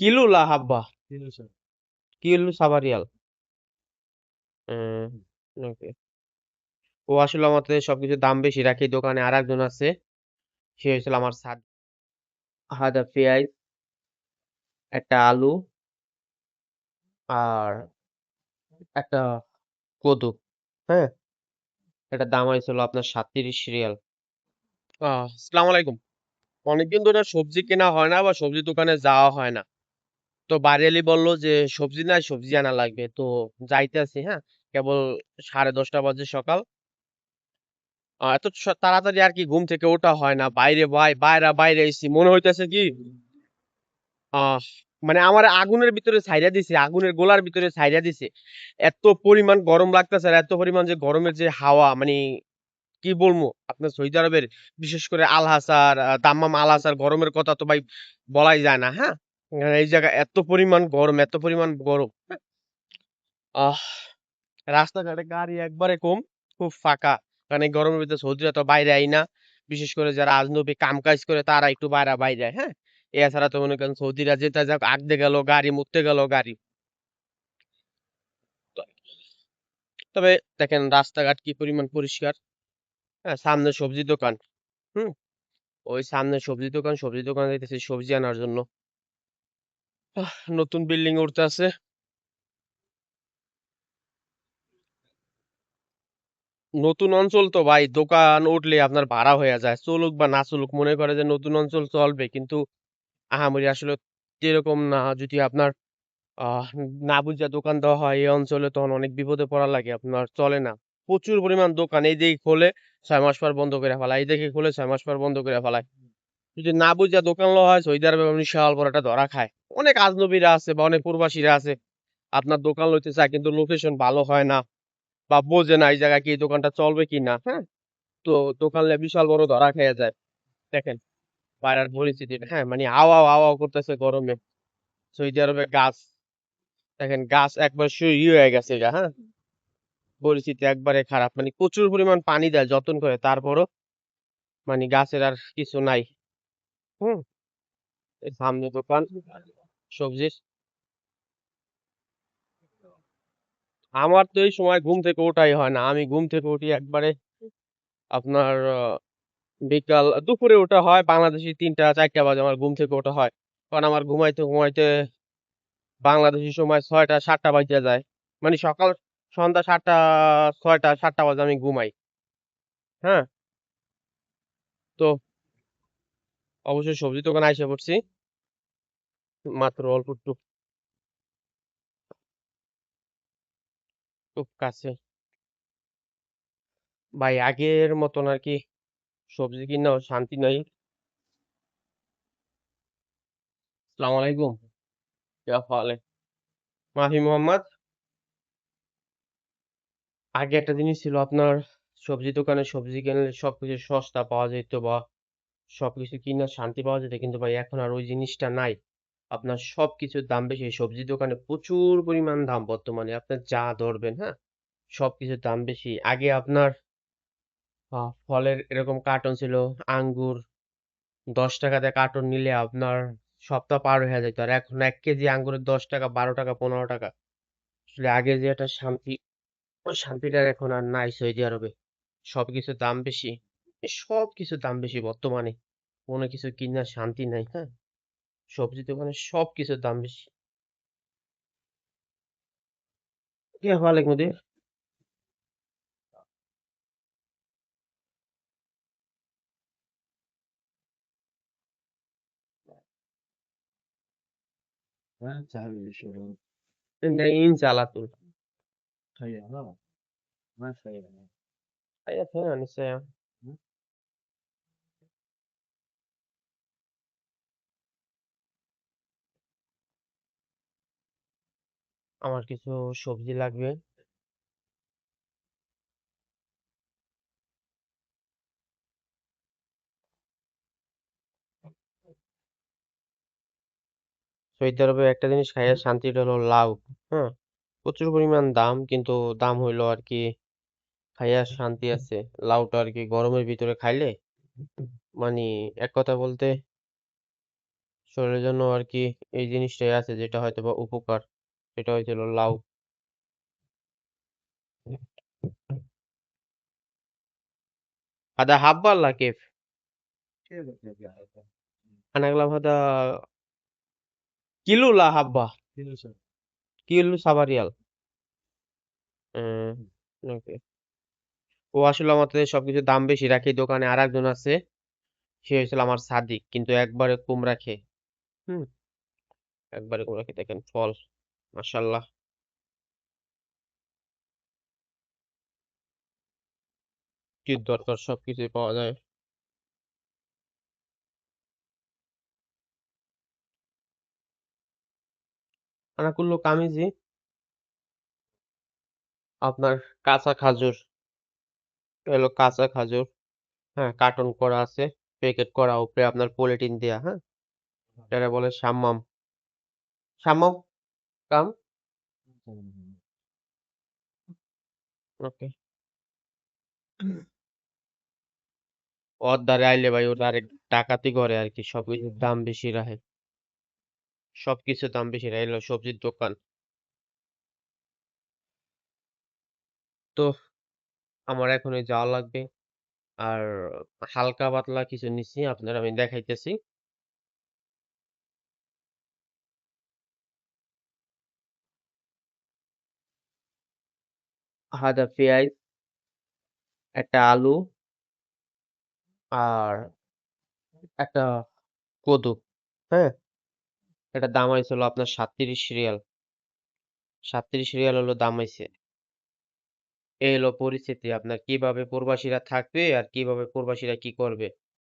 Kilo লা হাব্বা kilo সাবারিয়াল। ওকে। ও আসলে আমাদের সবকিছু দাম বেশি রাখে দোকানে। আর একজন আছে, সে হয়েছিল আমার সাদ। আদা পেঁয়াজ, একটা আলু, আর একটা কদু। হ্যাঁ, এটা দাম হয়েছিল আপনার 37 রিয়াল। আসসালামু আলাইকুম। অনেকদিন ধরে সবজি কেনা হয় না বা সবজি দোকানে যাওয়া হয় না। তো বাড়িয়ালি বলল যে সবজি নাই, সবজি আনা লাগবে। তো যাইতেছি। হ্যাঁ, কেবল 10:30 বাজে সকাল। এত তাড়াতাড়ি আর কি ঘুম থেকে ওঠা হয় না। বাইরে বাইরে এসেছি, মনে হইতেছে কি আহ মানে আমার আগুনের ভিতরে ছাইরা দিছে, আগুনের গোলার ভিতরে ছাইরা দিছে। এত পরিমাণ গরম লাগতেছে, আর এত পরিমাণ যে গরমের যে হাওয়া, মানে কি বলবো আপনার সৌদি আরবের, বিশেষ করে আল হাসার, দাম্মাম আল হাসার গরমের কথা তো ভাই বলাই যায় না। হ্যাঁ, এই জায়গায় এত পরিমাণ গরম, এত পরিমাণ গরম। হ্যাঁ? আহ রাস্তাঘাটে গাড়ি একবারে কম, খুব ফাঁকা। কারণ এই গরমের ভিতরে সৌদিরা তো বাইরে আই না। বিশেষ করে যারা আজনবী কাম কাজ করে তারা একটু বাইরে। হ্যাঁ, এছাড়া তো মনে করেন সৌদিরা যেতে যাক আগতে গেল গাড়ি, মুততে গেল গাড়ি। তো- তবে দেখেন রাস্তাঘাট কি পরিমাণ পরিষ্কার। হ্যাঁ, সামনে সবজি দোকান। হুম, ওই সামনে সবজি দোকান যাইতেছি সবজি আনার জন্য। নতুন বিল্ডিং উঠতে আছে। নতুন অঞ্চল তো ভাই, দোকান উঠলে আপনার ভাড়া হয়ে যায়, চলুক বা না চলুক। মনে করে যে নতুন অঞ্চল চলবে, কিন্তু আহামরি আসলে এরকম না। যদি আপনার আহ না বুঝা দোকান দেওয়া হয় এই অঞ্চলে, তখন অনেক বিপদে পড়া লাগে, আপনার চলে না। প্রচুর পরিমাণ দোকান, এই দিকে খোলে 6 মাস পর বন্ধ করে ফেলায়, এই দিকে খোলে 6 মাস পর বন্ধ করে ফেলায়। যদি না বুঝা দোকান লওয়া হয়, সৌদি আরবে আপনি বিশাল বড় একটা ধরা খায়। অনেক আজনবীরা আছে বা অনেক প্রবাসীরা আছে, আপনার দোকান লইতে চায় কিন্তু লোকেশন ভালো হয় না, বা বোঝে না এই জায়গায় কি এই দোকানটা চলবে কিনা। হ্যাঁ, তো দোকান নিয়ে বিশাল বড় ধরা খেয়ে যায়। দেখেন বাইরের পরিস্থিতি। হ্যাঁ, মানে আওয়াও করতেছে গরমে। সৌদি আরবে গাছ, দেখেন গাছ একবার হয়ে গেছে গা। হ্যাঁ, পরিস্থিতি একবারে খারাপ। মানে প্রচুর পরিমাণ পানি দেয় যত্ন করে, তারপরও মানে গাছের আর কিছু নাই। হুম, এই সামনে দোকান সবজির। আমার তো এই সময় ঘুম থেকে ওঠাই হয় না। আমি ঘুম থেকে উঠি একবারে আপনার বিকাল দুপুরে ওঠা হয়, বাংলাদেশি 3টা 4টা বাজে আমার ঘুম থেকে ওঠা হয়। কারণ আমার ঘুমাইতে ঘুমাইতে বাংলাদেশি সময় 6টা 7টা বাজে যায়। মানে সকাল সন্ধ্যা 7টা 6টা 7টা বাজে আমি ঘুমাই। হ্যাঁ, তো অবশ্যই সবজি দোকানে আইসা পড়ছি, মাত্র অল্প একটু খুব কাছে। ভাই আগের মতন আর কি সবজি কিনাও শান্তি নাই। আসসালামু আলাইকুম। क्या हाल है? মাহি মোহাম্মদ। আগে একটা জিনিস ছিল আপনার, সবজি দোকানে সবজি কিনলে সবকিছু সস্তা পাওয়া যেত বা সবকিছু কিনার শান্তি পাওয়া যেত, কিন্তু ভাই এখন আর ওই জিনিসটা নাই। আপনার সবকিছুর দাম বেশি। সবজি দোকানে প্রচুর পরিমাণ দাম বর্তমানে, আপনার যা ধরবেন। হ্যাঁ, সবকিছুর দাম বেশি। আগে আপনার ফলের এরকম কার্টন ছিল, আঙ্গুর 10 টাকাতে কার্টন নিলে আপনার সপ্তাহ পার হয়ে যেত। আর এখন 1 কেজি আঙ্গুরের 10 টাকা, 12 টাকা, 15 টাকা। আসলে আগে যে একটা শান্তি, ওই শান্তিটার এখন আর নাই সৌদি আরবে। সবকিছুর দাম বেশি। সবকিছুর দাম বেশি বর্তমানে। কোনো কিছু কিনার শান্তি নাই। হ্যাঁ, সবজি দোকানে সবকিছুর দাম বেশি। কি ওয়ালাইকুম মুদির। ইনশাআল্লাহ। নিশ্চয়। আমার কিছু সবজি লাগবে। সৌদি আরবে একটা জিনিস খাইয়া শান্তিটা হলো লাউ। হ্যাঁ, প্রচুর পরিমাণ দাম, কিন্তু দাম হইলো আর কি খাইয়া শান্তি আছে। লাউটা আর কি গরমের ভিতরে খাইলে মানে এক কথা বলতে শরীরের জন্য আর কি এই জিনিসটাই আছে যেটা হয়তো বা উপকার, সেটা হয়েছিল লাউ। هذا حبة ولا كيف؟ أنا أغلب هذا كيلو لا حبة. كيلو 7 রিয়াল। ওকে। ও আসলে আমাদের সবকিছু দাম বেশি রাখে দোকানে। আর একজন আছে, সে হয়েছিল আমার সাদিক, কিন্তু একবারে কম রাখে। হুম, একবারে কম রাখে। দেখেন ফল, মাশাল্লাহ। কি দরকার সবকিছুই পাওয়া যায়। আনা করলো কামিজি, আপনার কাঁচা খাজুর, এলো কাঁচা খাজুর। হ্যাঁ, কার্টন করা আছে, প্যাকেট করা, উপরে আপনার পলিটিন দেয়া। হ্যাঁ, এটা বলে সাম্মাম। সাম্মাম কাম। ওকে। ওর দ্বারে আইলে ভাই ওর আরেক ডাকাতি করে আর কি, সবকিছুর দাম বেশি রাখে। সবকিছুর দাম বেশি রাখে, এলো সবজির দোকান। তো আমার এখন ওই যাওয়া লাগবে। আর হালকা পাতলা কিছু নিছি, আপনার আমি দেখাইতেছি। আদা, পেঁয়াজ, একটা আলু, আর একটা কদু। হ্যাঁ, এটা দাম হয়েছিল আপনার 37 রিয়াল। 37 রিয়াল হলো দাম হয়েছে। এই হলো পরিস্থিতি, আপনার কিভাবে প্রবাসীরা থাকবে আর কিভাবে প্রবাসীরা কি করবে।